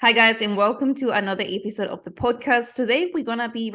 Hi guys, and welcome to another episode of the podcast. Today we're gonna be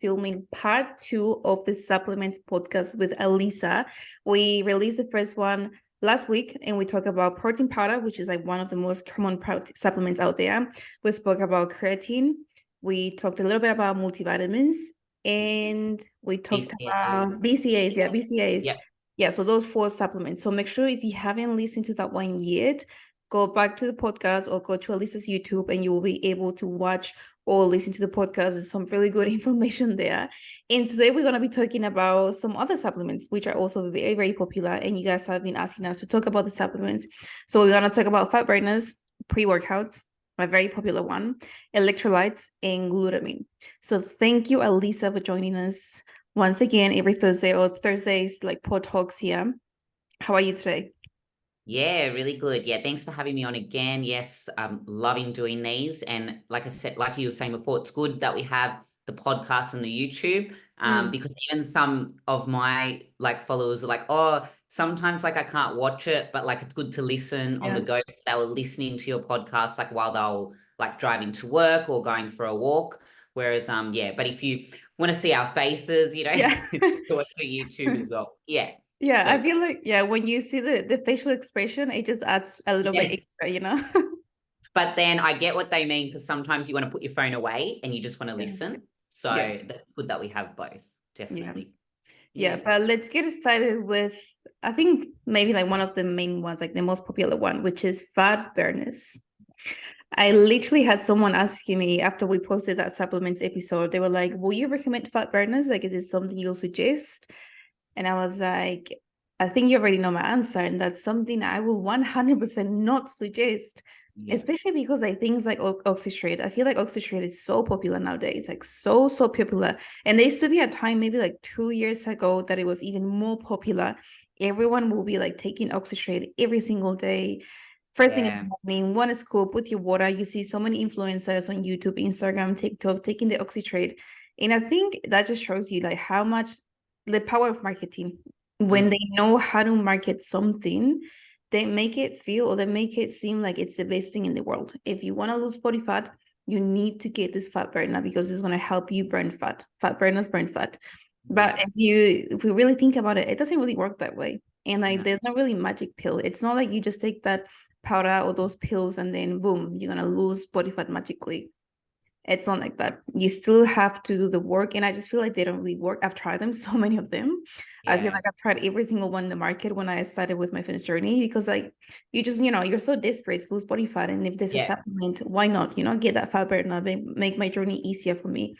filming part 2 of the supplements podcast with Alyssa. We released the first one last week, and we talked about protein powder, which is like one of the most common supplements out there. We spoke about creatine. We talked a little bit about multivitamins, and we talked about BCAs. Yeah, BCAs. Yeah, so those 4 supplements. So make sure if you haven't listened to that one yet, go back to the podcast or go to Alyssa's YouTube and you will be able to watch or listen to the podcast. There's some really good information there. And today we're going to be talking about some other supplements, which are also very, very popular. And you guys have been asking us to talk about the supplements. So we're going to talk about fat burners, pre-workouts, a very popular one, electrolytes, and glutamine. So thank you, Alyssa, for joining us once again every Thursday, or Thursdays like PodTalks here. How are you today? Yeah, really good. Yeah, thanks for having me on again. Yes, I'm loving doing these. And like I said, like you were saying before, it's good that we have the podcast and the YouTube, because even some of my followers are like, oh, sometimes I can't watch it, but it's good to listen on the go. They were listening to your podcast while they were driving to work or going for a walk. Whereas, but if you want to see our faces, go to YouTube as well. Yeah. Yeah, so, I feel like, when you see the facial expression, it just adds a little bit extra, But then I get what they mean, because sometimes you want to put your phone away and you just want to listen. So that's good that we have both, definitely. Yeah, but let's get started with, I think maybe one of the main ones, the most popular one, which is fat burners. I literally had someone asking me after we posted that supplements episode, they were like, will you recommend fat burners? Is it something you'll suggest? And I was like, I think you already know my answer. And that's something I will 100% not suggest, especially because things like Oxystrate. I feel like Oxystrate is so popular nowadays, so popular. And there used to be a time, maybe 2 years ago, that it was even more popular. Everyone will be taking Oxystrate every single day. First thing in the morning, one scoop with your water. You see so many influencers on YouTube, Instagram, TikTok taking the Oxystrate. And I think that just shows you how much the power of marketing. When they know how to market something, they make it feel, or they make it seem like it's the best thing in the world. If you want to lose body fat, you need to get this fat burner because it's going to help you burn fat. Fat burners burn fat. But if we really think about it, it doesn't really work that way. And there's not really magic pill. It's not like you just take that powder or those pills and then boom, you're going to lose body fat magically. It's not like that. You still have to do the work. And I just feel like they don't really work. I've tried them, so many of them. I feel like I've tried every single one in the market when I started with my fitness journey, because you just, you're so desperate to lose body fat. And if there's a supplement, why not, get that fat burner, make my journey easier for me.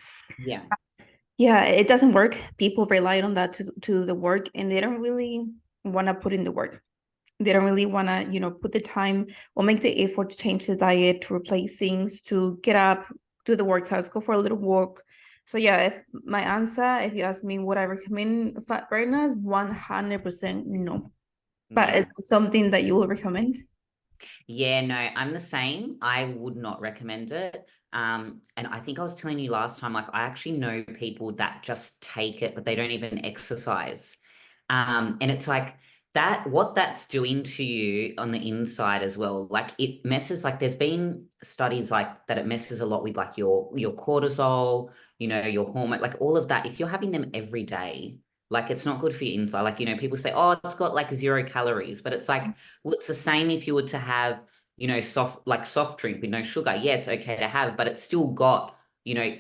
Yeah, it doesn't work. People rely on that to do the work, and they don't really want to put in the work. They don't really want to, put the time or make the effort to change the diet, to replace things, to get up, do the workouts, go for a little walk. So if my answer, if you ask me, would I recommend fat burners? 100% no. But it's something that you will recommend? Yeah, no, I'm the same. I would not recommend it. And I think I was telling you last time, I actually know people that just take it, but they don't even exercise. And it's what that's doing to you on the inside as well. It messes, there's been studies that it messes a lot with your cortisol, your hormone, all of that. If you're having them every day, it's not good for your inside. People say, oh, it's got 0 calories, but it's well, it's the same if you were to have, soft drink with no sugar. Yeah, it's okay to have, but it's still got,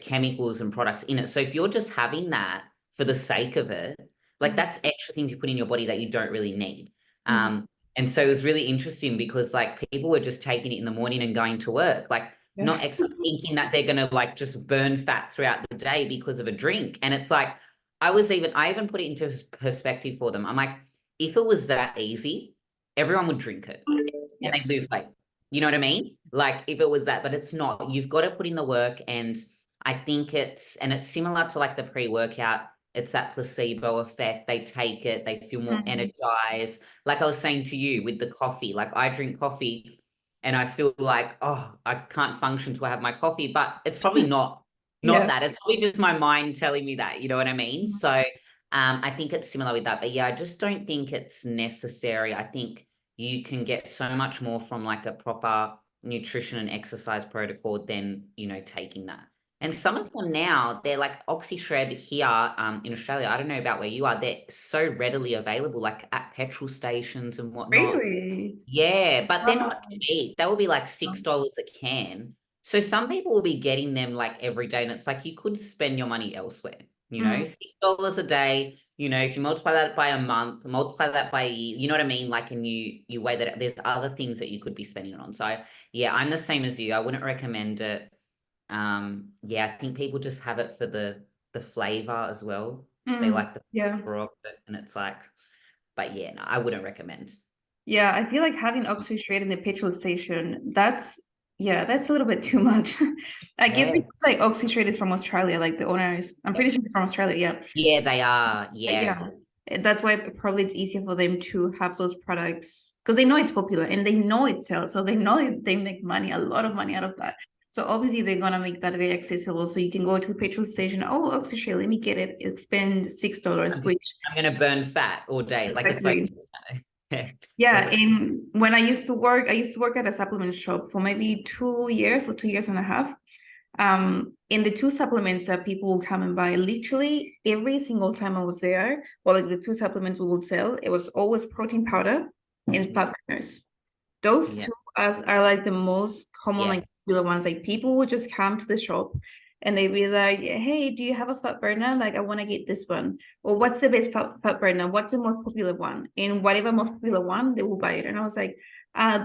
chemicals and products in it. So if you're just having that for the sake of it, that's extra things you put in your body that you don't really need. And so it was really interesting because people were just taking it in the morning and going to work, not thinking that they're going to just burn fat throughout the day because of a drink. And it's I even put it into perspective for them. I'm like, if it was that easy, everyone would drink it and they'd lose weight. You know what I mean? If it was that, but it's not. You've got to put in the work. And I think it's similar to the pre-workout. It's that placebo effect. They take it, they feel more energized. Like I was saying to you with the coffee, I drink coffee and I feel oh, I can't function till I have my coffee, but it's probably not that. It's probably just my mind telling me that, you know what I mean? So I think it's similar with that. But yeah, I just don't think it's necessary. I think you can get so much more from a proper nutrition and exercise protocol than, taking that. And some of them now, they're like OxyShred here in Australia. I don't know about where you are. They're so readily available, like at petrol stations and whatnot. Really? Yeah, but they're not Um, cheap. They will be like $6 a can. So some people will be getting them like every day, and it's like you could spend your money elsewhere. mm, $6 a day. If you multiply that by a month, multiply that by a year, you know what I mean? Like, and you weigh that. There's other things that you could be spending it on. So yeah, I'm the same as you. I wouldn't recommend it. Yeah, I think people just have it for the flavor as well. They like the yeah. flavor of it, and it's like, but yeah, no, I wouldn't recommend. Yeah, I feel like having OxyShred in the petrol station, that's a little bit too much. I guess Yeah. because like OxyShred is from Australia, like the owner is, I'm pretty sure he's from Australia, yeah. Yeah, they are. Yeah. Yeah. That's why probably it's easier for them to have those products because they know it's popular and they know it sells. So they know they make money, a lot of money out of that. So obviously they're gonna make that very accessible. So you can go to the petrol station, oh, OxyShred, let me get it. It spend $6, which I'm gonna burn fat all day. Like it's like exactly. Yeah, doesn't and when I used to work at a supplement shop for maybe 2 years or 2 years and a half. In the two supplements that people will come and buy, literally every single time I was there, or like the two supplements we would sell, it was always protein powder and fat burners. Those yeah. two are like the most common, like Yes. popular ones. Like people would just come to the shop and they'd be like, hey, do you have a fat burner? Like, I want to get this one. Or what's the best fat burner? What's the most popular one? And whatever most popular one, they will buy it. And I was like,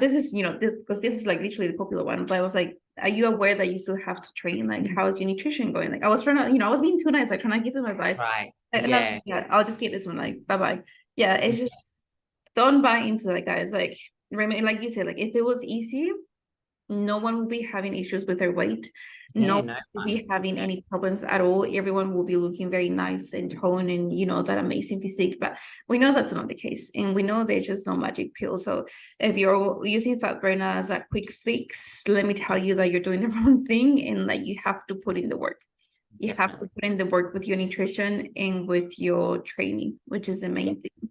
this is, this, because this is like literally the popular one. But I was like, are you aware that you still have to train? Like, how is your nutrition going? Like, I was trying to, I was being too nice, like trying to give them advice. Right. And I'm Yeah. like, yeah, I'll just get this one. Like, bye-bye. Yeah, it's just, don't buy into that, guys. Like, like you said, like if it was easy, no one will be having issues with their weight. No Yeah, one no will fun. be having Yeah. any problems at all. Everyone will be looking very nice and toned and that amazing physique. But we know that's not the case. And we know there's just no magic pill. So if you're using fat burner as a quick fix, let me tell you that you're doing the wrong thing and that you have to put in the work. You have to Definitely. put in the work with your nutrition and with your training, which is the Yeah. main thing.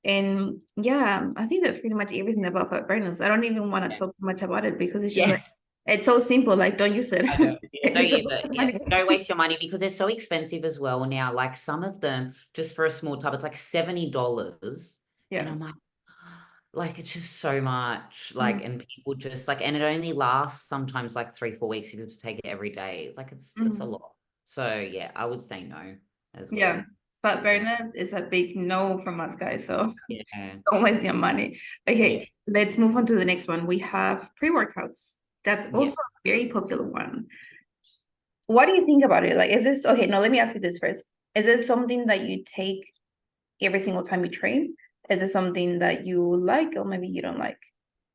And yeah, I think that's pretty much everything about fat burners. I don't even want to Yeah. talk much about it because it's just Yeah. like it's so simple. Like, don't use it. I know. Yeah, don't use it. Yeah. Money. Don't waste your money because they're so expensive as well now. Like some of them, just for a small tub, it's like $70. And Yeah. I'm like, it's just so much. Mm, Like, and people just like, and it only lasts sometimes like 3, 4 weeks if you have to take it every day. Like it's a mm. lot. So yeah, I would say no as Yeah. well. Fat Yeah. burners is a big no from us guys. So Yeah. don't waste your money. Yeah. Okay, let's move on to the next one. We have pre-workouts. That's Yeah. also a very popular one. What do you think about it? Like, is this okay? No, let me ask you this first. Is this something that you take every single time you train? Is it something that you like or maybe you don't like?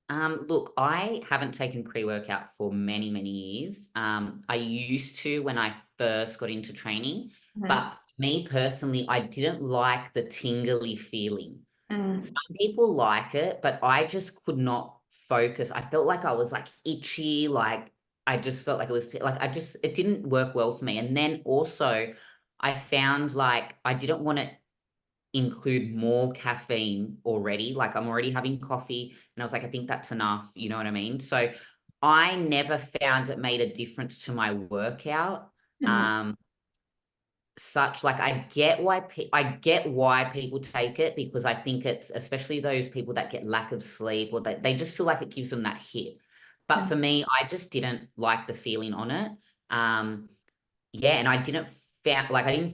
Look, I haven't taken pre-workout for many, many years. I used to when I first got into training, Mhm. but me personally, I didn't like the tingly feeling. Mm, Some people like it, but I just could not focus. I felt like I was like itchy, like I just felt like it was like it didn't work well for me. And then also I found like I didn't want to include more caffeine already. Like I'm already having coffee and I was like, I think that's enough. You know what I mean? So I never found it made a difference to my workout. mhm, Um, such like I get why people take it because I think it's especially those people that get lack of sleep or they just feel like it gives them that hit. But mm, for me, I just didn't like the feeling on it. Um, yeah, and I didn't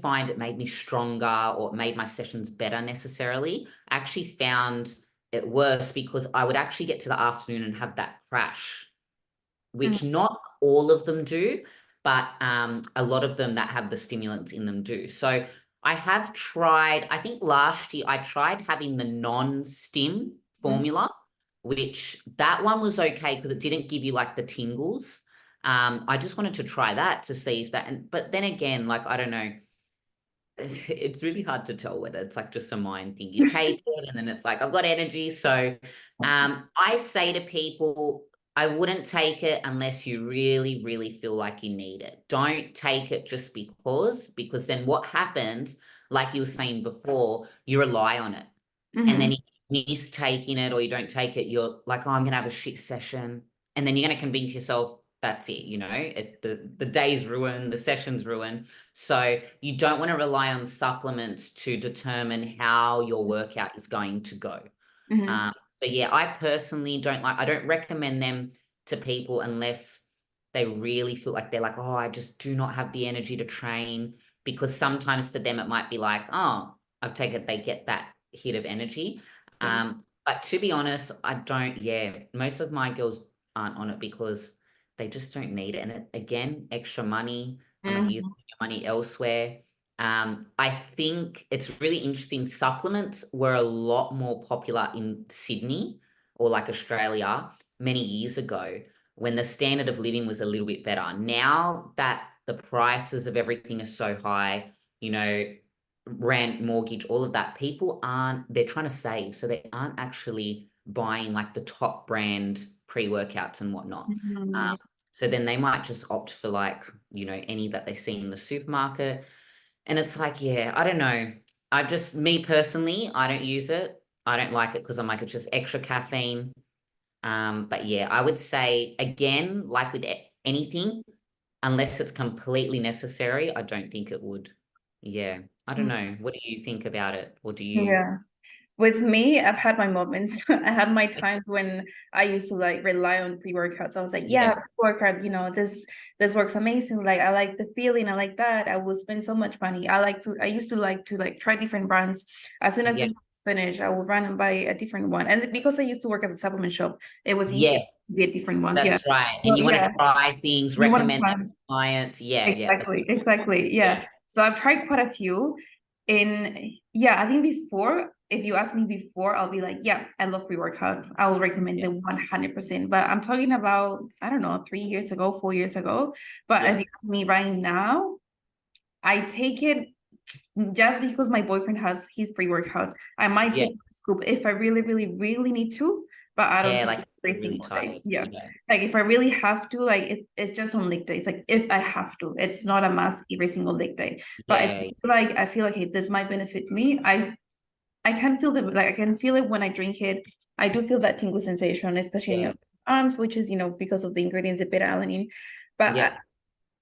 find it made me stronger or it made my sessions better necessarily. I actually found it worse because I would actually get to the afternoon and have that crash, mm, which not all of them do, but a lot of them that have the stimulants in them do. So I have tried, I think last year I tried having the non-stim mm. formula, which that one was okay because it didn't give you like the tingles. I just wanted to try that to see if that, but then again, like, I don't know, it's really hard to tell whether it's like just a mind thing. You take it and then it's like, I've got energy. So I say to people, I wouldn't take it unless you really, really feel like you need it. Don't take it just because then what happens, like you were saying before, you rely on it. And then Mhm. if you miss taking it or you don't take it, you're like, oh, I'm going to have a shit session. and then you're going to convince yourself that's it, the day's ruined, the session's ruined. So you don't want to rely on supplements to determine how your workout is going to go. Mhm. But yeah, I personally I don't recommend them to people unless they really feel like they're like, oh, I just do not have the energy to train, because sometimes for them it might be like, oh, they get that hit of energy. Yeah. But to be honest, most of my girls aren't on it because they just don't need it. And again, extra money, if you use Mhm. your money elsewhere. I think it's really interesting. Supplements were a lot more popular in Sydney or like Australia many years ago, when the standard of living was a little bit better. Now that the prices of everything are so high, rent, mortgage, all of that, they're trying to save. So they aren't actually buying like the top brand pre-workouts and whatnot. Mhm. So then they might just opt for like, any that they see in the supermarket. And it's like, yeah, I don't know. Me personally, I don't use it. I don't like it because I'm like, it's just extra caffeine. But yeah, I would say, again, like with anything, unless it's completely necessary, I don't think it would. Yeah, I don't know. What do you think about it? Or do you? Yeah. With me, I've had my moments. I had my times when I used to like rely on pre-workouts. I was like, yeah, Yeah, pre-workout, this works amazing. Like I like the feeling, I like that. I will spend so much money. I used to like try different brands. As soon as yeah, this was finished, I would run and buy a different one. And because I used to work at the supplement shop, it was easier yeah, to get different ones. Yeah. that's right. And Well, you want to yeah, try things, you want to recommend them try. to clients. Yeah, yeah, that's Exactly. yeah, Yeah. So I've tried quite a few. Yeah, I think before, if you ask me before, I'll be like, yeah, I love pre-workout. I will recommend yeah, them 100%. But I'm talking about, I don't know, 3 years ago, 4 years ago. But if yeah, you ask me right now, I take it just because my boyfriend has his pre-workout. I might yeah, take a scoop if I really, really, really need to, but I don't yeah. take Like it every really single day. tight. Yeah. Yeah, Like if I really have to, like it's just on leg days. Like if I have to, it's not a must every single leg day. But if yeah, I feel like hey, this might benefit me, I can feel I can feel it when I drink it. I do feel that tingle sensation, especially in yeah, your arms, which is, because of the ingredients, the beta alanine. But yeah,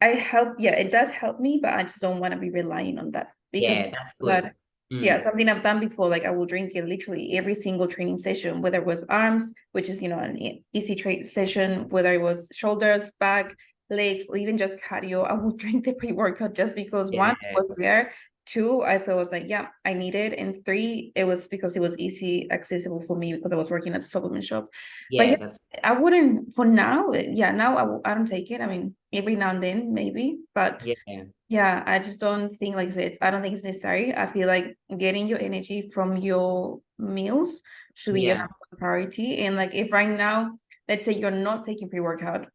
I help, yeah, it does help me, but I just don't want to be relying on that because yeah. That's good. that, yeah, Mm, something I've done before. Like I will drink it literally every single training session, whether it was arms, which is, an easy trade session, whether it was shoulders, back, legs, or even just cardio. I will drink the pre-workout just because one, it yeah, was there. Two, I thought was like, yeah, I need it. And three, it was because it was easy, accessible for me because I was working at the supplement shop. But yeah, yeah. That's I wouldn't for now. Yeah, now I don't take it. I mean, every now and then maybe, but yeah, yeah, I just don't think like I said, I don't think it's necessary. I feel like getting your energy from your meals should be your yeah, number one priority. And like if right now, let's say you're not taking pre-workout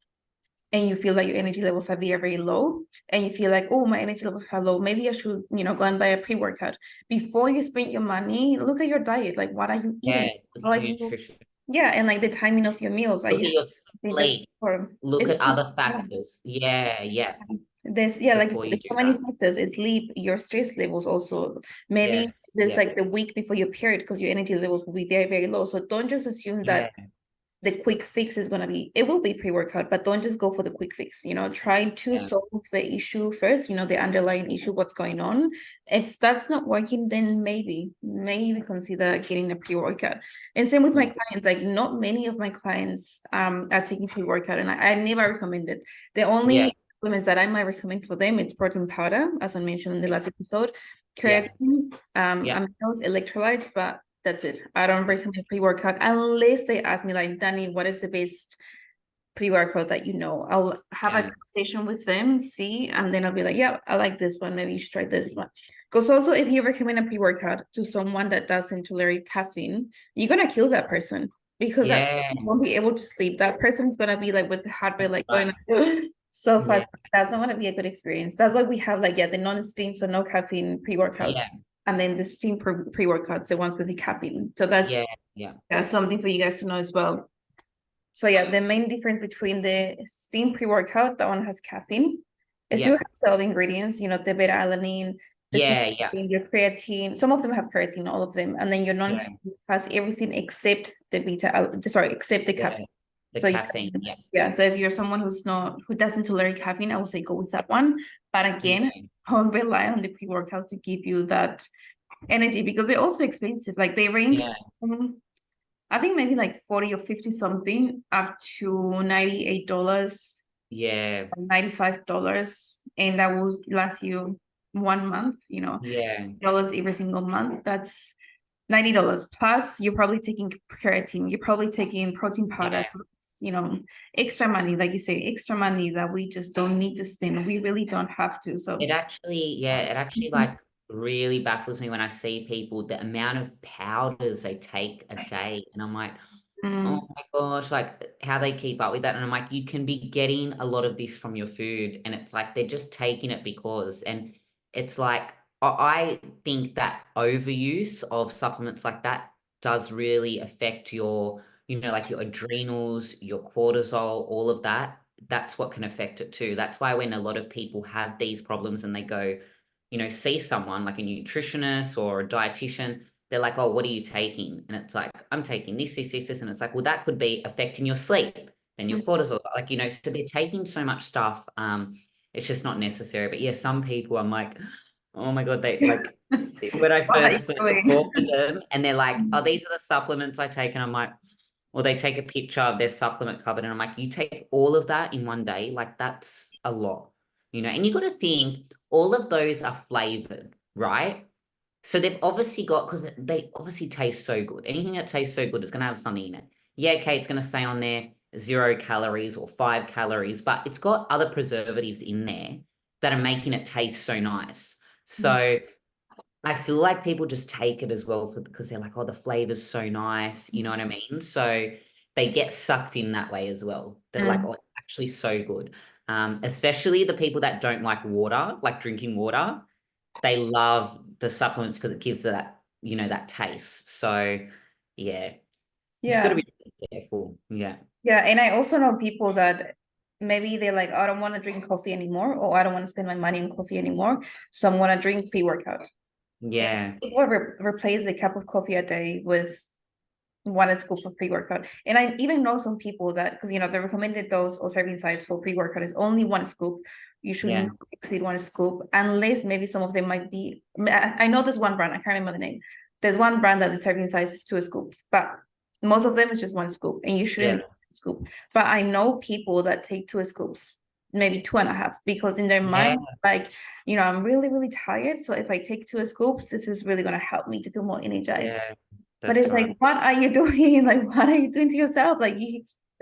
and you feel like your energy levels are very, very low, and you feel like, oh, my energy levels are low, maybe I should, go and buy a pre-workout. Before you spend your money, look at your diet. Like what are you yeah. eating? Look How at are your you nutrition. yeah, and like the timing of your meals. I Look at have your something that's sleep. for Look it's at other yeah. factors. Yeah, yeah. There's like you said, Before you there's do so many that. factors. It's sleep, your stress levels also. Maybe Yes. there's Yeah. like the week before your period because your energy levels will be very, very low. So don't just assume Yeah. that the quick fix is going to be, it will be pre-workout, but don't just go for the quick fix. Try to Yeah. solve the issue first, the underlying issue, what's going on. If that's not working, then maybe consider getting a pre-workout. And same with my Mm. clients. Like not many of my clients are taking pre-workout, and I never recommend it. The Yeah. only supplements that I might recommend for them, it's protein powder, as I mentioned in the last episode, Yeah. creatine, Yeah. aminos, electrolytes, but that's it. I don't recommend pre-workout unless they ask me like, Danny, what is the best pre-workout that you know? I'll have a Yeah. conversation with them, see, and then I'll be like, yeah, I like this one. Maybe you should try this one. Because also if you recommend a pre-workout to someone that doesn't tolerate caffeine, you're gonna kill that person because that Yeah. person won't be able to sleep. That person's gonna be like with the heart rate That's like right. going so Yeah. fast. That's not gonna be a good experience. That's why we have like the non-steam, so no caffeine pre-workouts. Yeah. And then the steam pre-workouts, the ones with the caffeine. So Yeah. that's Yeah. something for you guys to know as well. So yeah, the main difference between the steam pre-workout, that one has caffeine. It still Yeah. has all the ingredients, the beta alanine, the Yeah. Yeah. cysteine, your creatine. Some of them have creatine, all of them. And then your Yeah. non-steam has everything except the except the Yeah. caffeine. The So caffeine, yeah. yeah, so if you're someone who doesn't tolerate caffeine, I would say go with that one. But again, Yeah. don't rely on the pre-workout to give you that energy because they're also expensive. Like they range Yeah. from, I think maybe like 40 or 50 something up to $98, Yeah. $95, and that will last you 1 month, Yeah. dollars every single month. That's $90 plus you're probably taking creatine, you're probably taking protein powder. Yeah. So it's, extra money, like you say, extra money that we just don't need to spend. We really don't have to. So It actually like really baffles me when I see people, the amount of powders they take a day. And I'm like, mm, oh my gosh, like how they keep up with that. And I'm like, you can be getting a lot of this from your food. And it's like, they're just taking it because, and it's like, I think that overuse of supplements like that does really affect your, like your adrenals, your cortisol, all of that. That's what can affect it too. That's why when a lot of people have these problems and they go, see someone like a nutritionist or a dietitian, they're like, oh, what are you taking? And it's like, I'm taking this. And it's like, well, that could be affecting your sleep and your mm. cortisol. Like, so they're taking so much stuff. It's just not necessary. But yeah, some people I'm like, oh my God, they like when I What are you first went to doing? talk to them and they're like, oh, these are the supplements I take. And I'm like, or they take a picture of their supplement cupboard and I'm like, you take all of that in one day? Like that's a lot, and you got to think all of those are flavored, right? So they've obviously got, because they obviously taste so good. Anything that tastes so good is going to have something in it. Yeah, okay, it's going to say on there 0 calories or 5 calories, but it's got other preservatives in there that are making it taste so nice. So I feel like people just take it as well because they're like, oh, the flavor's so nice. You know what I mean? So they get sucked in that way as well. They're like, Mm. oh, it's actually so good. Especially the people that don't like water, like drinking water, they love the supplements because it gives that, that taste. So yeah, you just got to Yeah. be careful. Yeah. Yeah. And I also know people that maybe they're like, I don't want to drink coffee anymore, or I don't want to spend my money on coffee anymore. So I'm going to drink pre-workout. And Yeah. people replace a cup of coffee a day with one scoop of pre-workout. And I even know some people that, because the recommended dose or serving size for pre-workout is only one scoop. You should Yeah. not exceed one scoop, unless maybe some of them might be. I know there's one brand, I can't remember the name. There's one brand that the serving size is 2 scoops, but most of them is just one scoop, and you shouldn't scoop. But I know people that take 2 scoops, maybe 2.5, because in their Yeah. mind, like, I'm really, really tired. So if I take 2 scoops, this is really gonna help me to feel more energized. Yeah. But That's it's right. like, what are you doing? Like, what are you doing to yourself? Like,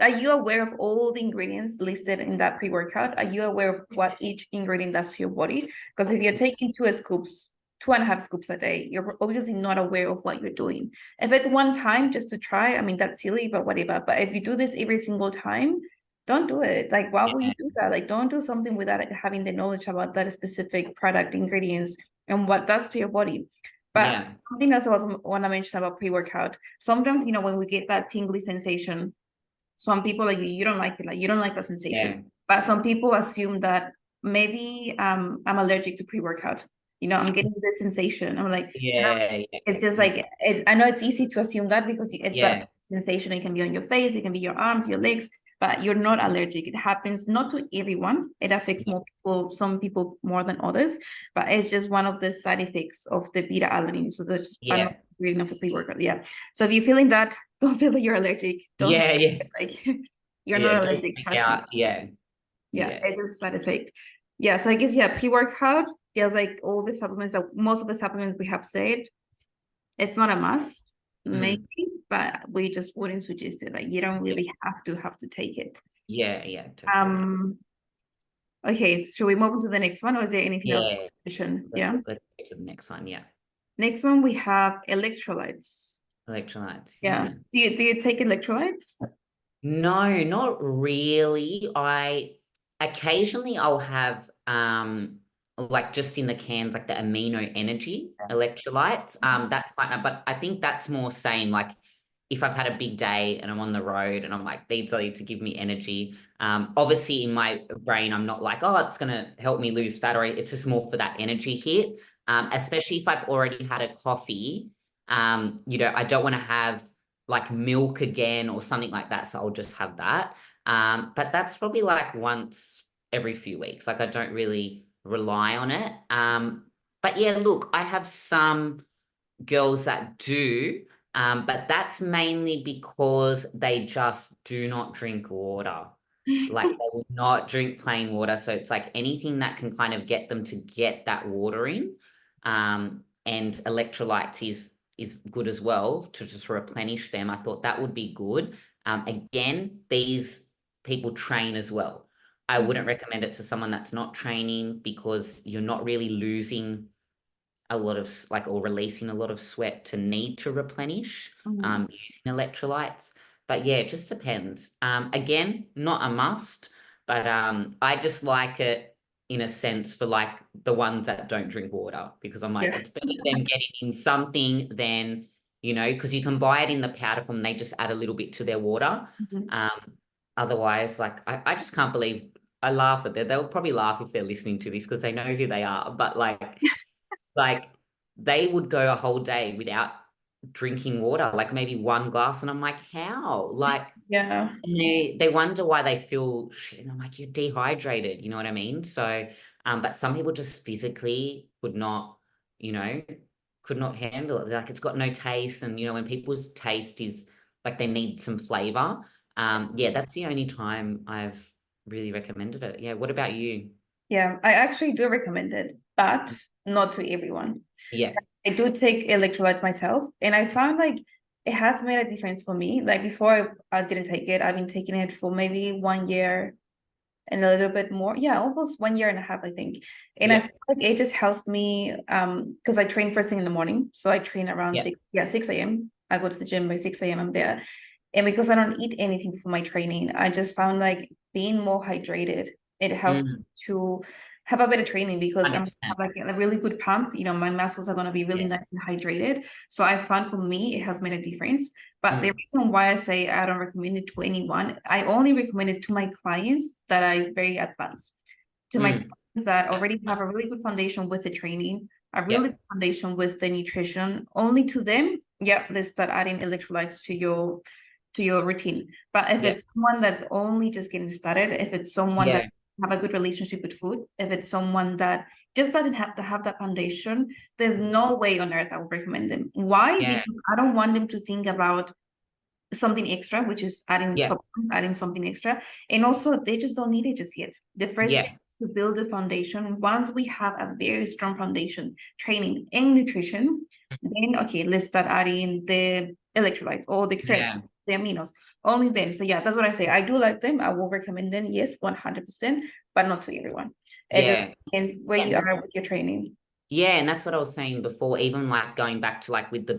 are you aware of all the ingredients listed in that pre-workout? Are you aware of what each ingredient does to your body? Because if you're taking 2 scoops, 2.5 scoops a day, you're obviously not aware of what you're doing. If it's one time just to try, I mean, that's silly, but whatever. But if you do this every single time, don't do it. Like, why would you do that? Like, don't do something without having the knowledge about that specific product, ingredients, and what does to your body. But Yeah. something else I was want to mention about pre-workout. Sometimes, when we get that tingly sensation, some people like you don't like it, like you don't like the sensation. Yeah. But some people assume that maybe I'm allergic to pre-workout. I'm getting this sensation. I'm like, Yeah. it's just Yeah. like I know it's easy to assume that because it's a Yeah. sensation. It can be on your face, it can be your arms, your legs, but you're not allergic. It happens not to everyone. It affects more people, some people more than others, but it's just one of the side effects of the beta alanine. So that's just one Yeah. ingredient of the pre-workout. Yeah. So if you're feeling that, don't feel that you're allergic. Don't Yeah. Yeah. like you're Yeah. not Don't allergic. freak Trust me. out. Yeah. Yeah, Yeah. it's just a side effect. Yeah, so I guess pre-workout, there's like all the supplements that most of the supplements we have said, it's not a must, maybe, but we just wouldn't suggest it. Like you don't really have to take it. Yeah. Yeah. Definitely. Um, okay, should we move on to the next one, or is there anything else? Yeah. Yeah. Let's get to the next one. Yeah. Next one we have electrolytes. Electrolytes. Yeah. Yeah. Do you take electrolytes? No, not really. I occasionally I'll have like just in the cans like the amino energy electrolytes. That's fine, but I think that's more saying like if I've had a big day and I'm on the road and I'm like these are to give me energy. Obviously in my brain I'm not like, oh, it's gonna help me lose fat, or it's just more for that energy hit. Especially if I've already had a coffee. I don't want to have like milk again or something like that. So I'll just have that. But that's probably like once every few weeks. Like I don't really rely on it. But yeah, look, I have some girls that do, but that's mainly because they just do not drink water. Like they will not drink plain water. So it's like anything that can kind of get them to get that water in. And electrolytes is good as well to just replenish them. I thought that would be good. Again, these people train as well. I wouldn't recommend it to someone that's not training because you're not really losing a lot of like or releasing a lot of sweat to need to replenish using electrolytes. But yeah, it just depends. Again, not a must, but I just like it in a sense for like the ones that don't drink water because I'm like, Yes. it's better them getting in something than, because you can buy it in the powder form, they just add a little bit to their water. Otherwise, like I just can't believe I laugh at that. They'll probably laugh if they're listening to this because they know who they are. But like they would go a whole day without drinking water, like maybe one glass, and I'm like, how? Like, Yeah. and they wonder why they feel shit, and I'm like, you're dehydrated, you know what I mean? So, but some people just physically you know, could not handle it. Like, it's got no taste, and when people's taste is like they need some flavor. Yeah, that's the only time I've really recommended it. Yeah, what about you? Yeah, I actually do recommend it, but not to everyone. Yeah, I do take electrolytes myself, and I found like it has made a difference for me. Like before, I didn't take it. I've been taking it for maybe 1 year and a little bit more. Yeah, almost 1 year and a half, I think. And I yeah, feel like it just helps me because I train first thing in the morning. So I train around yeah. 6 a.m. I go to the gym by 6 a.m. I'm there. And because I don't eat anything before my training, I just found like being more hydrated, it helps to have a better training because I'm 100%. have like a really good pump. My muscles are going to be really Yeah. nice and hydrated. So I found for me, it has made a difference. But the Mm. reason why I say I don't recommend it to anyone, I only recommend it to my clients that are very advanced, to my Mm. clients that already have a really good foundation with the training, a really Yeah. good foundation with the nutrition. Only to them, yeah, let's start adding electrolytes to your routine. But if Yeah. it's someone that's only just getting started, if it's someone that Yeah. have a good relationship with food, if it's someone that just doesn't have to have that foundation, there's no way on earth I would recommend them. Why? Yeah. Because I don't want them to think about something extra, which is adding Yeah. supplements, adding something extra. And also they just don't need it just yet. The first Yeah. thing is to build the foundation. Once we have a very strong foundation, training and nutrition, then okay, let's start adding the electrolytes or the creatine, Yeah. the aminos. Only then. So yeah, that's what I say. I do like them. I will recommend them, yes, 100%, but not to everyone. It just Yeah. depends where you And are with your training. yeah, and that's what I was saying before, even like going back to like with the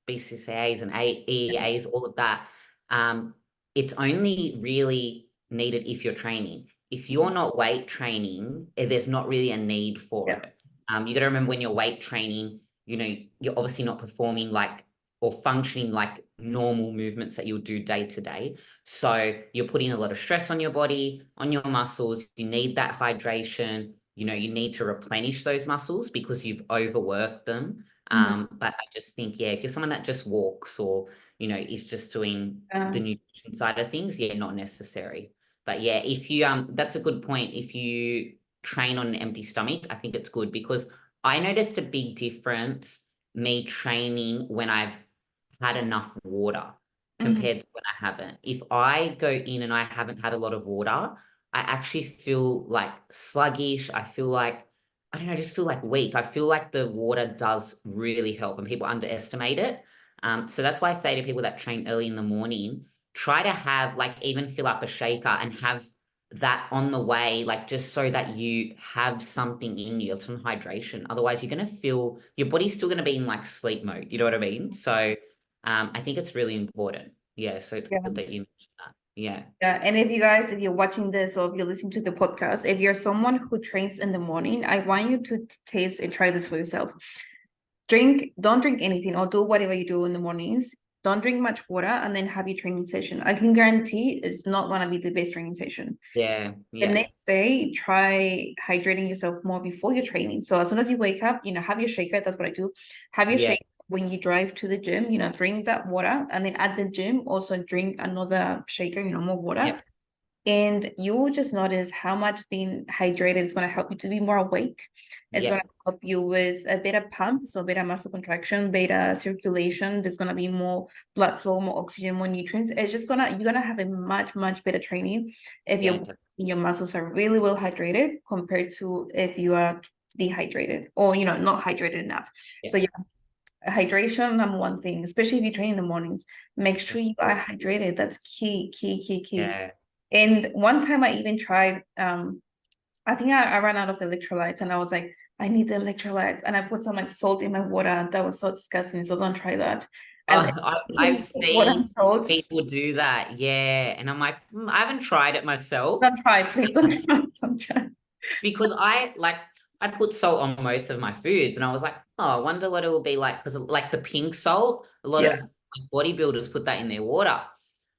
BCCAs and EEAs, all of that. Um, it's only really needed if you're training. If you're not weight training, there's not really a need for Yeah. it. You got to remember when you're weight training, you're obviously not performing like or functioning like normal movements that you'll do day to day. So you're putting a lot of stress on your body, on your muscles. You need that hydration. You need to replenish those muscles because you've overworked them. But I just think, yeah, if you're someone that just walks or, is just doing the nutrition side of things, yeah, not necessary. But yeah, if you, that's a good point. If you train on an empty stomach, I think it's good because I noticed a big difference me training when I've had enough water compared to when I haven't. If I go in and I haven't had a lot of water, I actually feel like sluggish. I feel like, I don't know, I just feel like weak. I feel like the water does really help and people underestimate it. So that's why I say to people that train early in the morning, try to have like even fill up a shaker and have that on the way, like just so that you have something in you, some hydration. Otherwise, you're going to feel your body's still going to be in like sleep mode. You know what I mean? So I think it's really important. Yeah. So it's Yeah. good that you mentioned that. Yeah. Yeah, and if you guys, if you're watching this or if you're listening to the podcast, if you're someone who trains in the morning, I want you to taste and try this for yourself. Don't drink anything or do whatever you do in the mornings. Don't drink much water and then have your training session. I can guarantee it's not going to be the best training session. Yeah. The Yeah. next day, try hydrating yourself more before your training. So as soon as you wake up, have your shaker. That's what I do. Have your Yeah. shake when you drive to the gym, drink that water, and then at the gym also drink another shaker, more water. Yep. And you will just notice how much being hydrated is going to help you to be more awake. It's going to help you with a better pump, so better muscle contraction, better circulation. There's going to be more blood flow, more oxygen, more nutrients. It's just you're gonna have a much, much better training if your muscles are really well hydrated compared to if you are dehydrated or not hydrated enough. So hydration, number one thing, especially if you train in the mornings, make sure you are hydrated. That's key. Yeah. And one time I even tried, I think I ran out of electrolytes and I was like, I need the electrolytes. And I put some like salt in my water. That was so disgusting. So don't try that. I've seen people do that. Yeah. And I'm like, I haven't tried it myself. Don't try, please. Don't try. Because I put salt on most of my foods and I was like, oh, I wonder what it will be like. Because like the pink salt, a lot of bodybuilders put that in their water.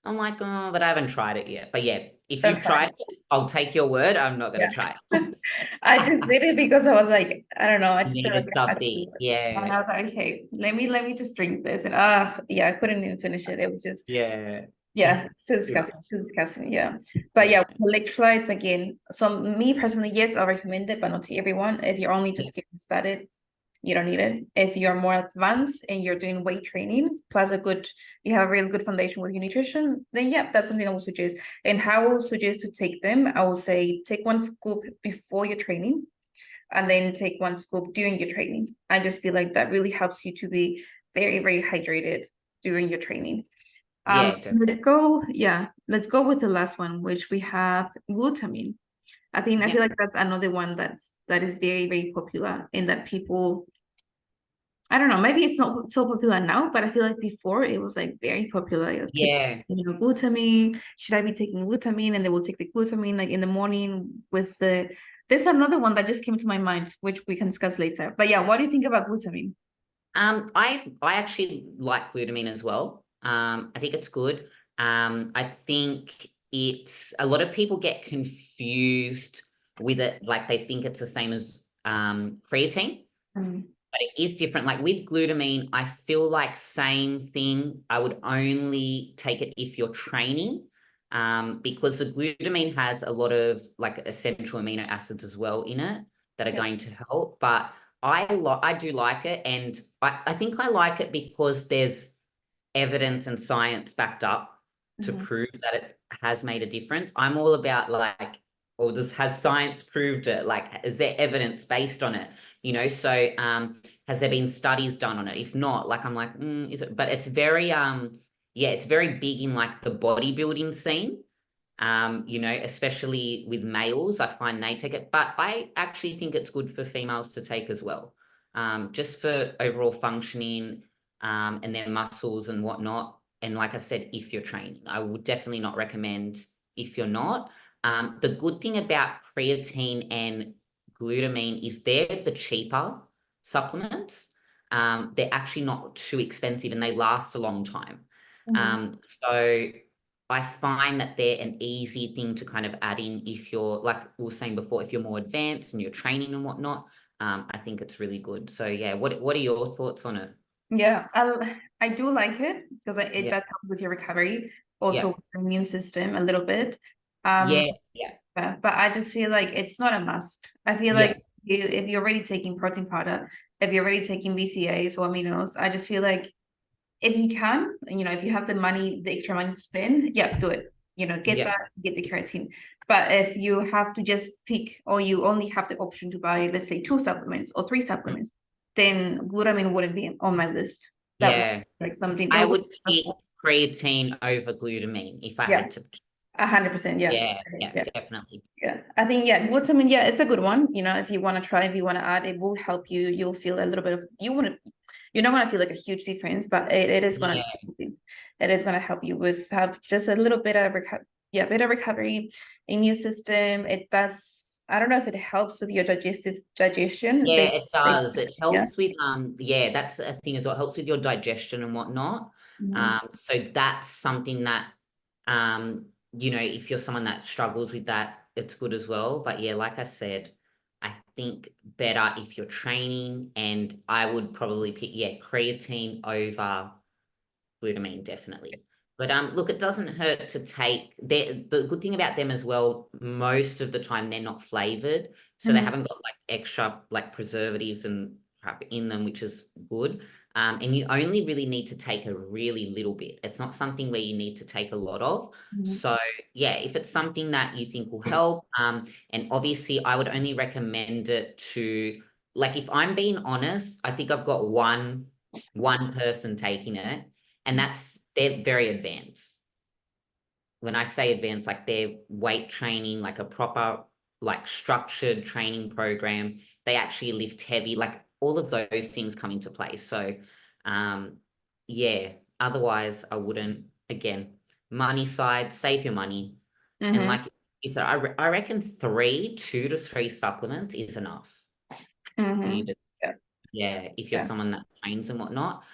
I'm like, oh, but I haven't tried it yet. But yeah, if you've tried it, I'll take your word. I'm not going to try it. I just did it because I was like, I don't know. I just needed something. Yeah. And I was like, okay, let me just drink this. And I couldn't even finish it. It was just so disgusting. Yeah. But electrolytes again. So me personally, yes, I recommend it, but not to everyone. If you're only just getting started, you don't need it. If you're more advanced and you're doing weight training, plus you have a really good foundation with your nutrition, then that's something I would suggest. And how I would suggest to take them, I will say take 1 scoop before your training and then take 1 scoop during your training. I just feel like that really helps you to be very, very hydrated during your training. Let's go with the last one, which we have glutamine. I feel like that's another one that is very, very popular in that people, I don't know, maybe it's not so popular now, but I feel like before it was like very popular. Glutamine, should I be taking glutamine? And they will take the glutamine like in the morning with there's another one that just came to my mind, which we can discuss later. But what do you think about glutamine? I actually like glutamine as well. I think it's good. I think it's a lot of people get confused with it, like they think it's the same as creatine, but it is different. Like with glutamine, I feel like same thing. I would only take it if you're training, because the glutamine has a lot of like essential amino acids as well in it that are going to help. But I do like it, and I think I like it because there's evidence and science backed up to prove that it has made a difference. I'm all about like, or has science proved it? Like, is there evidence based on it? So has there been studies done on it? If not, like I'm like, is it? But it's very it's very big in like the bodybuilding scene. Especially with males, I find they take it, but I actually think it's good for females to take as well, just for overall functioning, and their muscles and whatnot. And like I said, if you're training, I would definitely not recommend if you're not. The good thing about creatine and glutamine is they're the cheaper supplements. They're actually not too expensive and they last a long time. So I find that they're an easy thing to kind of add in if you're, like we were saying before, if you're more advanced and you're training and whatnot. I think it's really good. So what are your thoughts on it? Yeah, I do like it because it does help with your recovery, also with your immune system a little bit. But I just feel like it's not a must. I feel like if you're already taking protein powder, if you're already taking BCAAs or aminos, I just feel like if you can, if you have the extra money to spend, do it. Get the creatine. But if you have to just pick, or you only have the option to buy, let's say 2 supplements or 3 supplements, then glutamine wouldn't be on my list. That would be like something I would pick creatine over glutamine if I had to. 100%. Definitely. I think glutamine, it's a good one. If you want to try, if you want to add, it will help you. You'll feel a little bit of you're not going to feel like a huge difference, but it is going to help you with have just a little bit of better recovery, immune system. It does. I don't know if it helps with your digestion. It does. It helps with that's a thing as well. It helps with your digestion and whatnot. So that's something that if you're someone that struggles with that, it's good as well. But like I said, I think better if you're training, and I would probably pick, creatine over glutamine, definitely. But look, it doesn't hurt to take the good thing about them as well, most of the time they're not flavored, so they Mhm. haven't got like extra like preservatives and crap in them, which is good. And you only really need to take a really little bit. It's not something where you need to take a lot of. Mhm. So yeah, if it's something that you think will help, and obviously I would only recommend it to, like, if I'm being honest, I think I've got one person taking it, and they're very advanced. When I say advanced, like they're weight training, like a proper, like structured training program. They actually lift heavy, like all of those things come into play. So, um, yeah, otherwise I wouldn't, again, money side, save your money. And Mhm. like you said, I reckon 2 to 3 supplements is enough for you Mhm. to, Yeah. yeah, if you're Yeah. someone that trains and whatnot,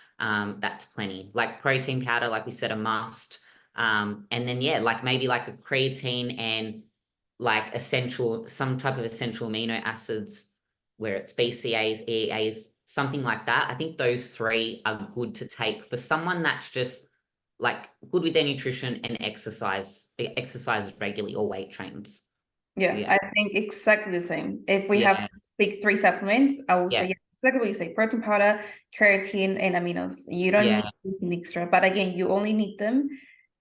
that's plenty. Like protein powder, like we said, a must. And then yeah, like maybe like a creatine and like some type of essential amino acids, where it's BCAs, EAs, something like that. I think those three are good to take for someone that's just like good with their nutrition and exercise regularly or weight trains. So Yeah, yeah, I think exactly the same. If we have yeah, to speak three supplements, I will say yeah, yeah, exactly what you say: protein powder, creatine, and aminos. You don't need yeah, anything extra, but again, you only need them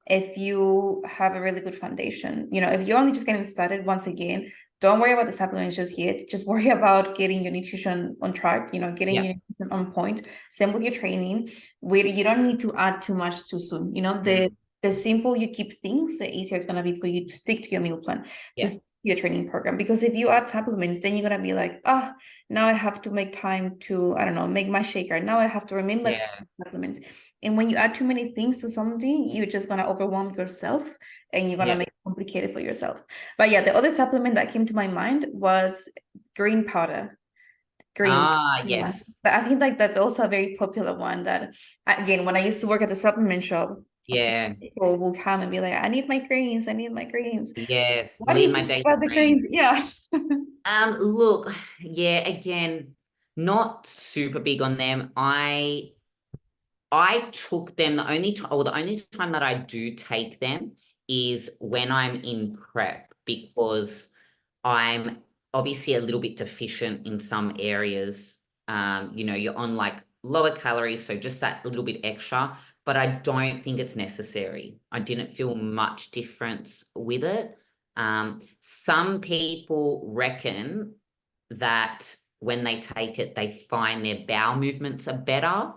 if you have a really good foundation. If you're only just getting started, once again, don't worry about the supplements just yet. Just worry about getting your nutrition on track, getting yeah. your nutrition on point. Same with your training. Where you don't need to add too much too soon. Mm, The simple you keep things, the easier it's gonna be for you to stick to your meal plan, to yeah, stick to your training program. Because if you add supplements, then you're gonna be like, now I have to make time to, I don't know, make my shaker. Now I have to remember to yeah. take supplements. And when you add too many things to something, you're just gonna overwhelm yourself and you're gonna Yeah. make it complicated for yourself. But yeah, the other supplement that came to my mind was green powder. Green. Yeah. Yes. But I think like that's also a very popular one that, again, when I used to work at the supplement shop, Yeah. people will come and be like, I need my greens, I need my greens. Yes. What do Lead you my think daily about the greens. greens? Yeah. Look, yeah, again, not super big on them. I took them the only time that I do take them is when I'm in prep, because I'm obviously a little bit deficient in some areas. You're on like lower calories, so just that little bit extra, but I don't think it's necessary. I didn't feel much difference with it. Some people reckon that when they take it, they find their bowel movements are better.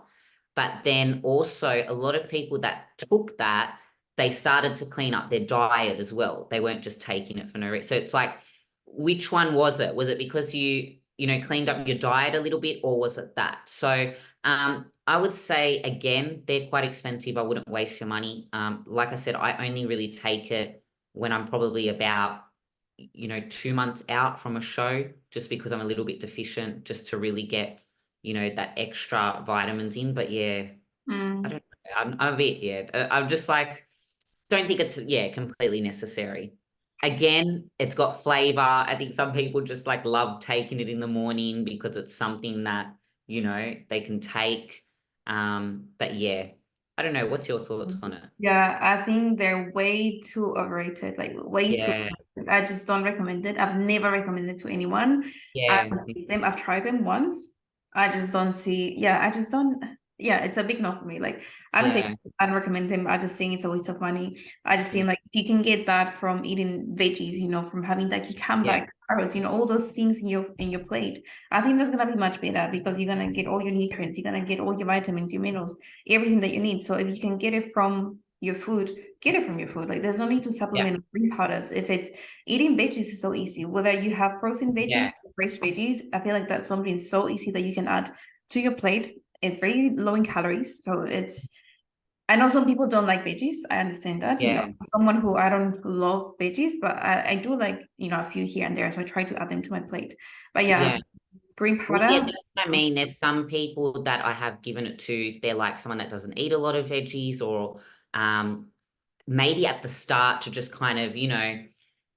But then also a lot of people that took that, they started to clean up their diet as well. They weren't just taking it for no reason. So it's like, which one was it? Was it because cleaned up your diet a little bit, or was it that? So I would say, again, they're quite expensive. I wouldn't waste your money. Like I said, I only really take it when I'm probably about 2 months out from a show, just because I'm a little bit deficient, just to really get that extra vitamins in. But yeah, I Mm. don't know. I'm a bit, I'm just like, don't think it's, completely necessary. Again, it's got flavor. I think some people just like love taking it in the morning because it's something that, they can take. But yeah, I don't know. What's your thoughts on it? Yeah, I think they're way too overrated, like way too Yeah, overrated. I just don't recommend it. I've never recommended it to anyone. I yeah, don't take them. I've tried them once. I just don't see, I just don't, it's a big no for me. Like I don't take yeah, I don't recommend them. I just think it's a waste of money. I just think mm, like if you can get that from eating veggies, from having like yeah, cucumber, carrots, all those things in your plate. I think that's gonna be much better because you're gonna get all your nutrients, you're gonna get all your vitamins, your minerals, everything that you need. So if you can get it from your food, get it from your food. Like there's no need to yeah, supplement green powders. If it's eating veggies is so easy. Whether you have frozen veggies yeah, or fresh veggies, I feel like that's something so easy that you can add to your plate. It's very low in calories. So I know some people don't like veggies. I understand that. yeah, Someone who I don't love veggies, but I do like, a few here and there. So I try to add them to my plate. But yeah, yeah. green Well, yeah, powder. that's what I mean. There's some people that I have given it to, if they're like someone that doesn't eat a lot of veggies, or maybe at the start to just kind of,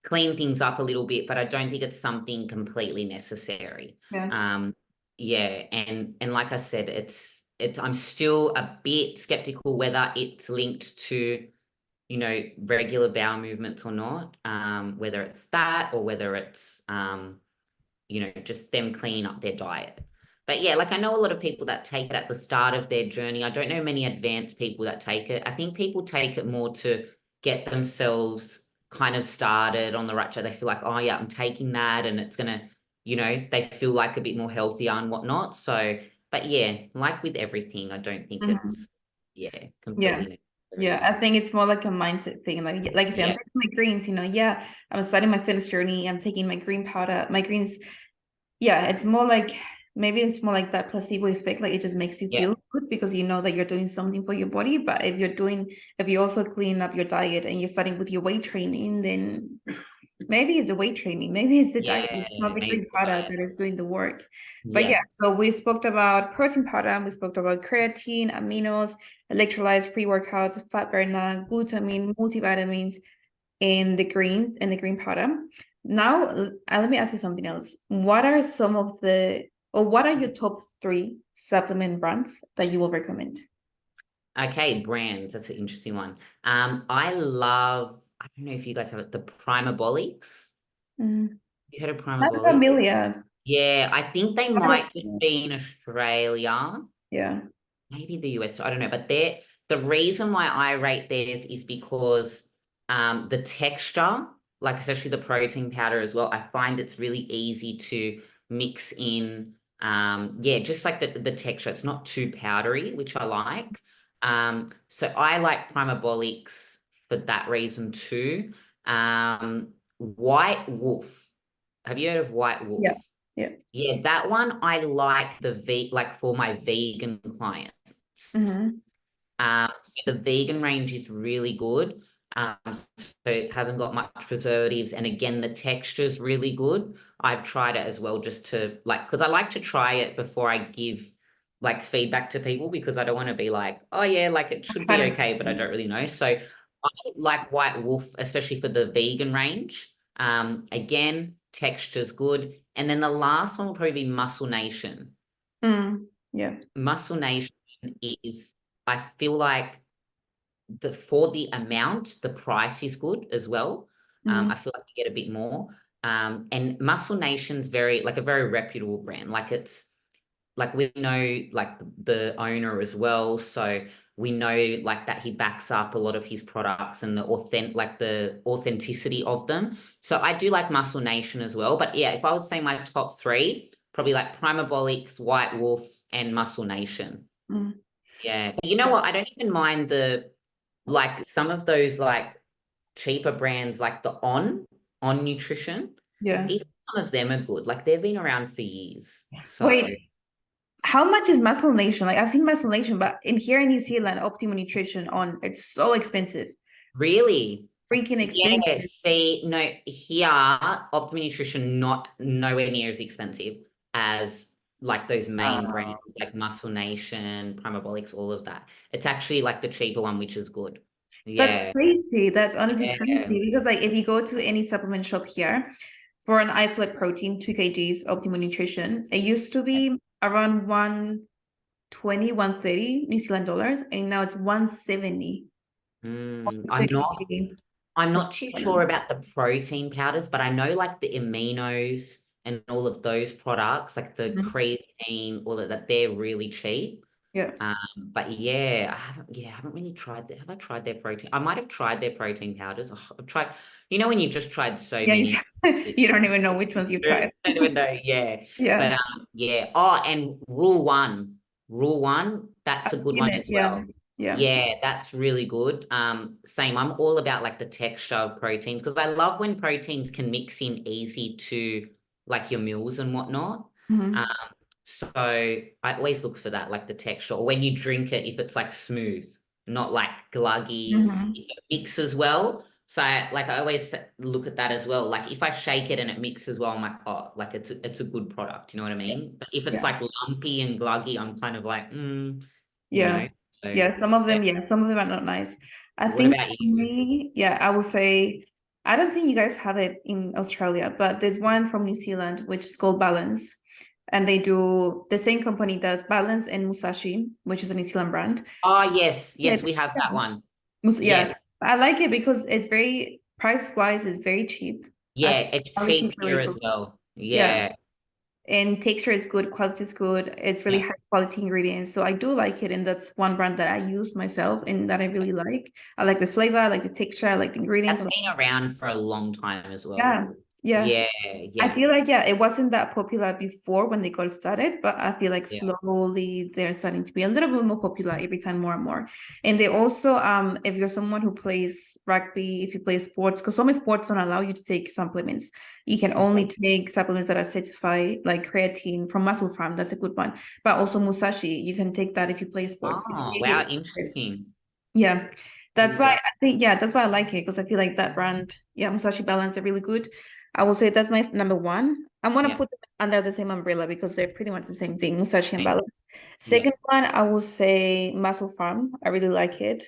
clean things up a little bit, but I don't think it's something completely necessary. Yeah. Yeah, and like I said, I'm still a bit skeptical whether it's linked to, you know, regular bowel movements or not, whether it's that or whether it's, you know, just them cleaning up their diet. But yeah, like I know a lot of people that take it at the start of their journey. I don't know many advanced people that take it. I think people take it more to get themselves kind of started on the right track. They feel like, oh yeah, I'm taking that and it's gonna, you know, they feel like a bit more healthier and whatnot. So, but yeah, like with everything, I don't think it's, yeah, Yeah. completely Yeah, necessary. I think it's more like a mindset thing. Like I say, I'm Yeah, taking my greens, yeah, I'm starting my fitness journey. I'm taking my green powder, my greens. Yeah, it's more like maybe it's more like that placebo effect. Like it just makes you yeah, feel good because you know that you're doing something for your body. But if you're also cleaning up your diet and you're starting with your weight training, then maybe it's the weight training, maybe it's the diet, yeah, it's not the maybe green powder right. that is doing the work. But yeah, Yeah. so we spoke about protein powder, we spoke about creatine, aminos, electrolytes, pre-workouts, fat burner, glutamine, multivitamins, and the greens and the green powder. Now, let me ask you something else. What are some of the, or what are your top 3 supplement brands that you will recommend? Okay, brands. That's an interesting one. I love, I don't know if you guys have it, the Primabolics. Mm, You heard of that's Primabolics? familiar. Yeah, I think they Kind of, might just be in Australia, yeah. maybe the US. I don't know, but the reason why I rate theirs is because the texture, like especially the protein powder as well, I find it's really easy to mix in. Yeah, just like the texture, it's not too powdery, which I like. So I like Primabolics for that reason too. White Wolf. Have you heard of White Yeah. Wolf? Yeah. Yeah, that one I like like for my vegan clients. Mm-hmm. So the vegan range is really good. So it hasn't got much preservatives, and again, the texture is really good. I've tried it as well, just to like, because I like to try it before I give like feedback to people, because I don't want to be like, oh yeah, like it should be okay, but I 100%. don't really know. So I like White Wolf, especially for the vegan range. Again, texture's good. And then the last one will probably be Muscle Nation. Yeah. Muscle Nation is, I feel like for the amount, the price is good as well. Mm, I feel like you get a bit more. And Muscle Nation's like a very reputable brand. Like it's like we know like the owner as well, so we know like that he backs up a lot of his products and the authenticity of them. So I do like Muscle Nation as well. But yeah, if I would say my top 3, probably like Primabolics, White Wolf, and Muscle Nation. mm, Yeah, but you know what? I don't even mind like some of those like cheaper brands, like the On Nutrition. yeah. Even some of them are good. Like they've been around for years. So Wait, how much is Muscle Nation? Like I've seen Muscle Nation, but in here in New Zealand, Optimum Nutrition on it's so expensive. So really, freaking yeah. expensive. See, no, here Optimum Nutrition not nowhere near as expensive as like those main brands like Muscle Nation, Primabolics, all of that. It's actually like the cheaper one, which is good. That's Yeah, crazy. That's honestly yeah. crazy because like if you go to any supplement shop here for an isolate protein, 2 kgs Optimum Nutrition, it used to be around 120, 130 New Zealand dollars, and now it's 170 for Mm, 2 kg. I'm not too sure about the protein powders, but I know like the aminos and all of those products, like the Mhm. creatine, all of that, they're really cheap. Yeah. But I haven't really tried that. Have I tried their protein? I might have tried their protein powders. Oh, I've tried, when you've just tried so Yeah, many, you don't even know which ones you've I tried. don't even know. Yeah. But Yeah. yeah. Oh, and Rule 1, that's I've a good seen one it. as Yeah. well. Yeah. Yeah, that's really good. Same. I'm all about like the texture of proteins, because I love when proteins can mix in easy to like your meals and whatnot. Um, Mhm. so I always look for that, like the texture, or when you drink it, if it's like smooth, not like gluggy, Mhm. if it mixes well. So I always look at that as well. Like if I shake it and it mixes well, I'm like, oh, like it's a good product. You know what I Yeah. mean? But if it's Yeah. like lumpy and gluggy, I'm kind of like, you Yeah. know. So Yeah. yeah. Some of them are not nice. I What think about for you? me, yeah, I will say. I don't think you guys have it in Australia, but there's one from New Zealand which is called Balance. And they do the same company does Balance and Musashi, which is a New Zealand brand. Oh, yes, Yeah, yes, we have that one. Yeah, yeah. I like it because it's very price wise, it's very cheap. I yeah, think it's quality is cheap here really as good. well. Yeah. Yeah, And texture is good, quality is good. It's really yeah. high quality ingredients. So I do like it. And that's one brand that I use myself and that I really like. I like the flavor, I like the texture, I like the ingredients. That's been around for a long time as well. Yeah. Yeah. Yeah, I yeah, feel like, yeah, it wasn't that popular before when they got started, but I feel like yeah. slowly they're starting to be a little bit more popular every time more and more. And they also, if you're someone who plays rugby, if you play sports, because some sports don't allow you to take supplements. You can only take supplements that are certified, like creatine from Muscle Farm. That's a good one. But also Musashi, you can take that if you play sports. Oh, wow, interesting. Yeah. That's why Yeah, I think, yeah, that's why I like it because I feel like that brand, yeah, Musashi Balance are really good. I will say that's my number one. I want to yeah. put them under the same umbrella because they're pretty much the same thing, Musashi and Same. Balance. Yeah, Second one, I will say Muscle Farm. I really like it.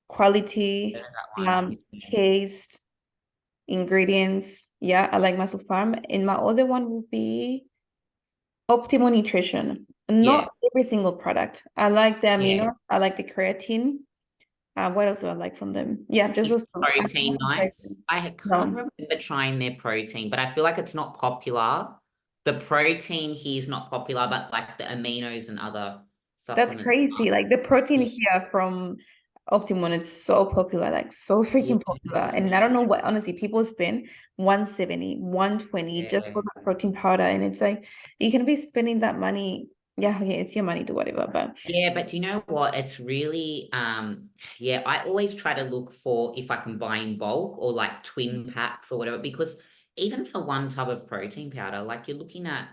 Quality, that one. taste, ingredients. Yeah, I like Muscle Farm. And my other one will be Optimal Nutrition. Yeah, Not every single product. I like the yeah. aminos. I like the creatine. What else do I like from them? Yeah, just Is those two. I don't protein like nice? creatine. I can't No, remember trying their protein, but I feel like it's not popular. The protein here is not popular, but like the aminos and other that's supplements are. crazy. Like the protein Yeah, here from Optimum, it's so popular, like so freaking popular. And I don't know what, honestly, people spend 170, 120 just yeah. for that protein powder. And it's like, you can be spending that money. Yeah, okay, it's your money, do whatever. But Yeah, but you know what? It's really yeah, I always try to look for if I can buy in bulk or like twin packs or whatever, because even for one tub of protein powder, like you're looking at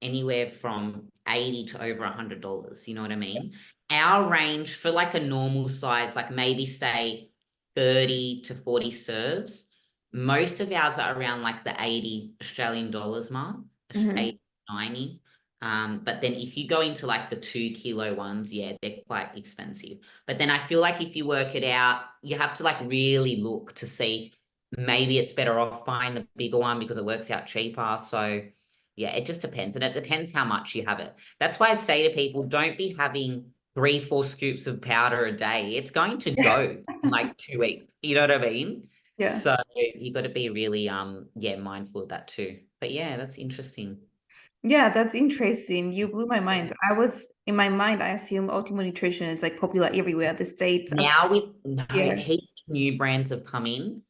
anywhere from 80 to over $100, you know what I mean? Our range for like a normal size, like maybe say 30 to 40 serves, most of ours are around like the 80 Australian dollars mark, mhm. 80, 90. But then if you go into like the 2 kilo ones, yeah, they're quite expensive. But then I feel like if you work it out, you have to like really look to see maybe it's better off buying the bigger one because it works out cheaper. So yeah, it just depends. And it depends how much you have it. That's why I say to people, don't be having 3, 4 scoops of powder a day. It's going to Yeah. go in like 2 weeks. You know what I mean? Yeah. So you got to be really yeah, mindful of that too. But yeah, that's interesting. Yeah, that's interesting. You blew my Yeah. mind. I was in my mind, I assume Optimal Nutrition is like popular everywhere, the States. Now with no Yeah. heaps of new brands have come in.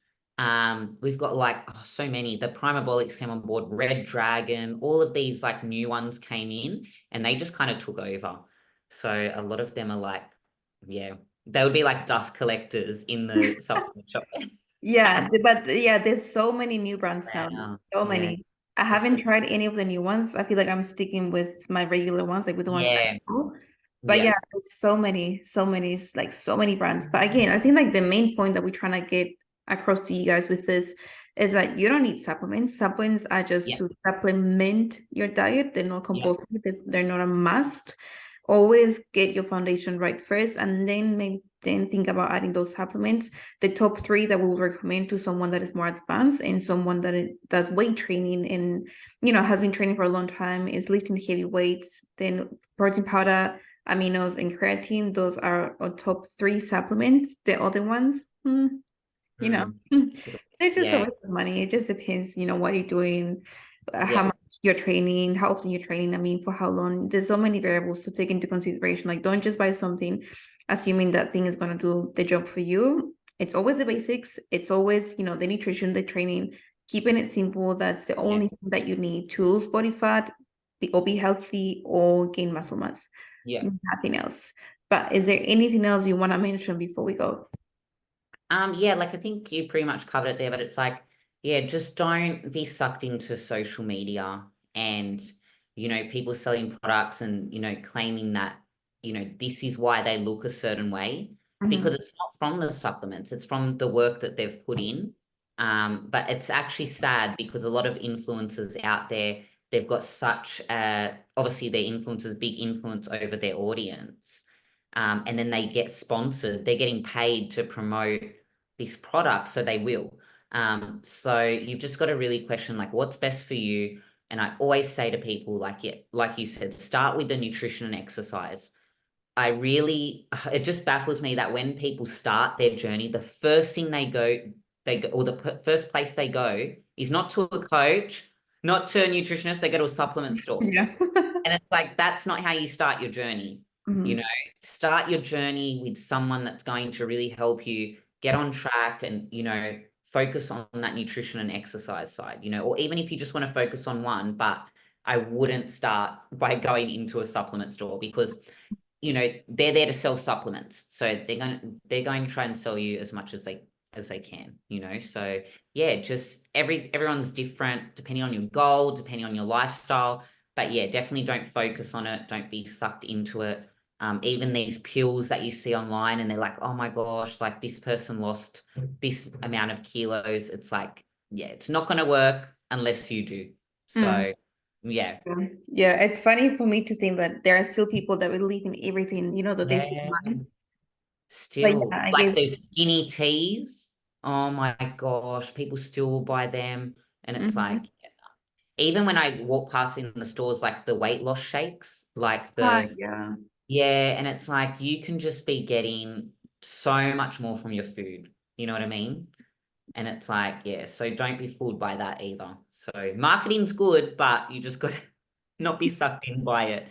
We've got like so many. The Primabolics came on board, Red Dragon, all of these like new ones came in and they just kind of took over. So a lot of them are like, yeah, they would be like dust collectors in the supplement shop. Yeah, but yeah, there's so many new brands now. Wow. So Yeah. many. I It's haven't tried any of the new ones. I feel like I'm sticking with my regular ones, like with the ones that yeah. I know. But Yeah. yeah, there's so many, like so many brands. But again, I think like the main point that we're trying to get across to you guys with this is that you don't need supplements. Supplements are just Yeah. to supplement your diet. They're not Yeah. compulsory. They're not a must. Always get your foundation right first, and then maybe then think about adding those supplements. The top three that we will recommend to someone that is more advanced and someone that does weight training and has been training for a long time is lifting heavy weights. Then protein powder, aminos, and creatine. Those are our top three supplements. The other ones, Mm. they're just a Yeah. waste of money. It just depends, what you're doing, how Yeah. much you're training, how often you're training. I mean, for how long. There's so many variables to take into consideration. Like, don't just buy something assuming that thing is going to do the job for you. It's always the basics. It's always, the nutrition, the training, keeping it simple. That's the Yeah. only thing that you need to lose body fat, or be healthy, or gain muscle mass. Yeah. Nothing else. But is there anything else you want to mention before we go? Yeah, like I think you pretty much covered it there, but it's like, yeah, just don't be sucked into social media and, people selling products and, claiming that, this is why they look a certain way because Mhm. it's not from the supplements, it's from the work that they've put in. But it's actually sad because a lot of influencers out there, they've got such, obviously their influencers, big influence over their audience. And then they get sponsored. They're getting paid to promote this product, so they will. So you've just got to really question like what's best for you. And I always say to people, like, yeah, like you said, start with the nutrition and exercise. It just baffles me that when people start their journey, the first thing or the first place they go is not to a coach, not to a nutritionist, they go to a supplement store. Yeah. And it's like, that's not how you start your journey. You know, start your journey with someone that's going to really help you get on track and, focus on that nutrition and exercise side, or even if you just want to focus on one, but I wouldn't start by going into a supplement store because they're there to sell supplements. So they're going to try and sell you as much as they can, So yeah, just everyone's different depending on your goal, depending on your lifestyle. But yeah, definitely don't focus on it. Don't be sucked into it. Even these pills that you see online and they're like, oh my gosh, like this person lost this amount of kilos. It's like, yeah, it's not going to work unless you do. So yeah. Yeah, it's funny for me to think that there are still people that believe in everything, that they see Yeah. online. But Still, yeah, I like guess. those skinny teas. Oh my gosh, people still buy them. And it's like, even when I walk past in the stores, like the weight loss shakes, Yeah. yeah, and it's like you can just be getting so much more from your food. You know what I mean? And it's like, yeah, so don't be fooled by that either. So marketing's good, but you just got to not be sucked in by it.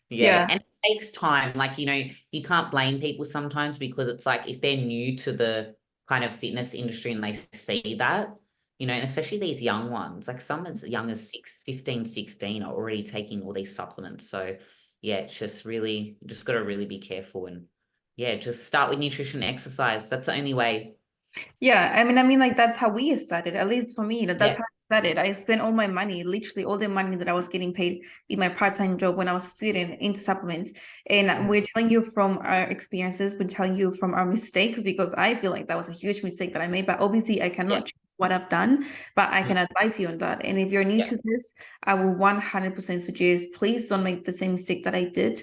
Yeah. Yeah. And it takes time. Like, you can't blame people sometimes because it's like if they're new to the kind of fitness industry and they see that, and especially these young ones, like some as young as 15, 16 are already taking all these supplements. So yeah, it's just really, you just got to really be careful and yeah, just start with nutrition and exercise. That's the only way. Yeah, I mean, like that's how we started. At least for me, that's Yeah. how I started. I spent all my money, literally all the money that I was getting paid in my part-time job when I was a student into supplements. And we're telling you from our experiences, we're telling you from our mistakes because I feel like that was a huge mistake that I made. But obviously, I cannot choose what I've done, but I can advise you on that. And if you're new to this, I will 100% suggest please don't make the same mistake that I did.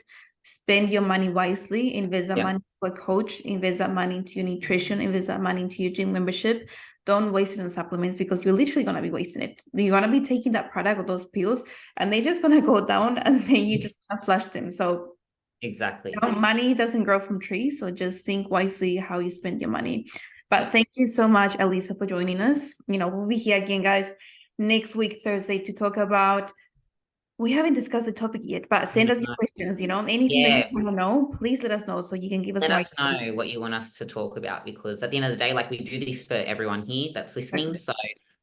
Spend your money wisely, invest that money to a coach, invest that money into your nutrition, invest that money into your gym membership. Don't waste it on supplements because you're literally going to be wasting it. You're going to be taking that product or those pills and they're just going to go down and then you just going to flush them. So Exactly. money doesn't grow from trees. So just think wisely how you spend your money. But thank you so much, Alyssa, for joining us. We'll be here again, guys, next week, Thursday, to talk about we haven't discussed the topic yet, but send us your questions, anything that you want to know, please let us know so you can give us Let more. us know what you want us to talk about because at the end of the day, like we do this for everyone here that's listening. So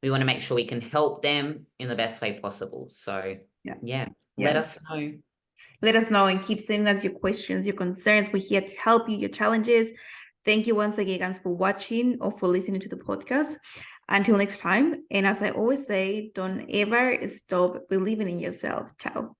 we want to make sure we can help them in the best way possible. So yeah, let us know. Let us know and keep sending us your questions, your concerns. We're here to help you, your challenges. Thank you once again, guys, for watching or for listening to the podcast. Until next time. And as I always say, don't ever stop believing in yourself. Ciao.